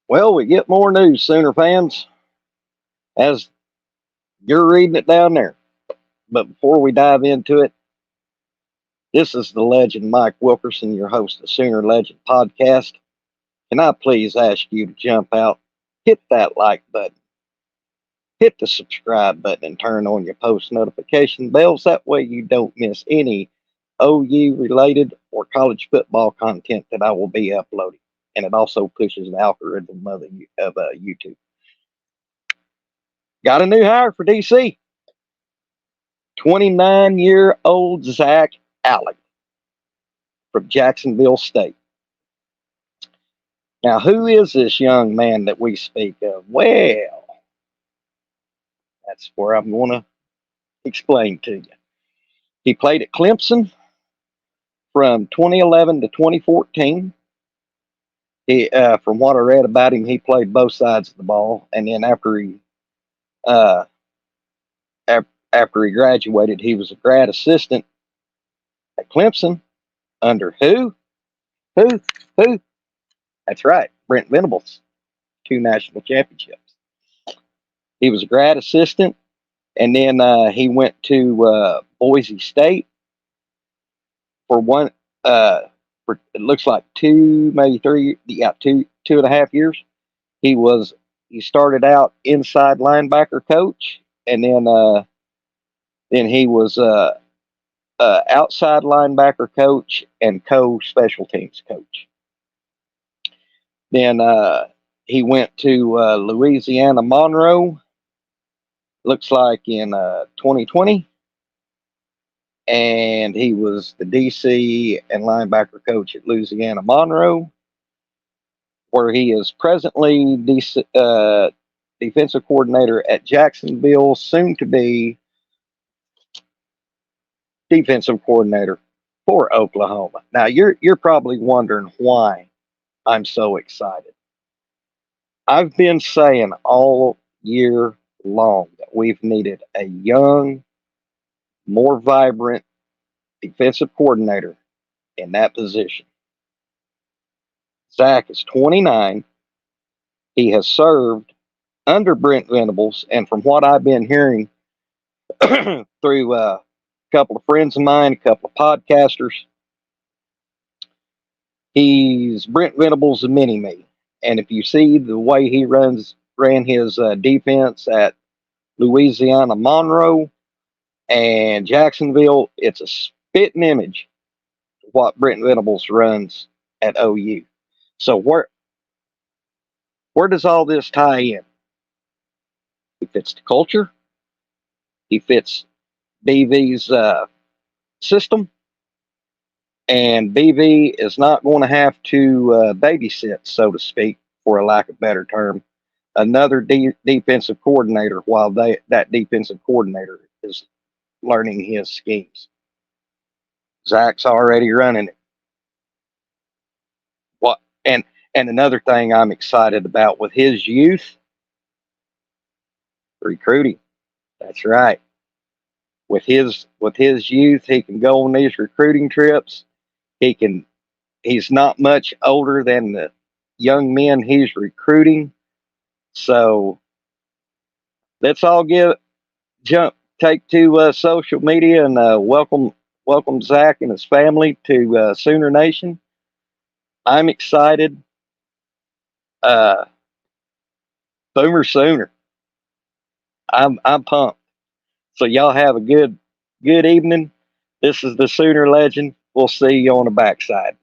Well, we get more news, Sooner fans, as you're reading it down there. But before we dive into it, this is the legend Mike Wilkerson, your host of Sooner Legend Podcast. Can I please ask you to jump out, hit that like button, hit the subscribe button, and turn on your post notification bells. That way you don't miss any OU related or college football content that I will be uploading. And it also pushes the algorithm of YouTube. Got a new hire for DC. 29-year-old Zac Alley from Jacksonville State. Now, who is this young man that we speak of? Well, that's where I'm going to explain to you. He played at Clemson from 2011 to 2014. From what I read about him, he played both sides of the ball, and then uh, after he graduated, he was a grad assistant at Clemson under who? Who? Who? That's right, Brent Venables, 2 national championships. He was a grad assistant, and then he went to Boise State for one. For it looks like 2, maybe 3, yeah, 2.5 years. He started out inside linebacker coach, and then he was outside linebacker coach and co-special teams coach. Then he went to Louisiana Monroe, looks like in 2020, and he was the DC and linebacker coach at Louisiana Monroe, where he is presently defensive coordinator at Jacksonville, soon to be defensive coordinator for Oklahoma. Now you're probably wondering why I'm so excited. I've been saying all year long that we've needed a young, more vibrant defensive coordinator in that position. Zac is 29. He has served under Brent Venables, and from what I've been hearing through a couple of friends of mine, a couple of podcasters, he's Brent Venables a mini-me. And if you see the way he ran his defense at Louisiana Monroe and Jacksonville, it's a spitting image of what Brent Venables runs at OU. So where does all this tie in? He fits the culture. He fits BV's system. And BV is not going to have to babysit, so to speak, for a lack of better term, another defensive coordinator while that defensive coordinator is learning his schemes. Zac's already running it. What and another thing I'm excited about with his youth, recruiting. That's right. With his youth, he can go on these recruiting trips. He's not much older than the young men he's recruiting. So let's all take to social media and welcome Zac and his family to Sooner Nation. I'm excited. Boomer Sooner. I'm pumped. So y'all have a good evening. This is the Sooner Legend. We'll see you on the backside.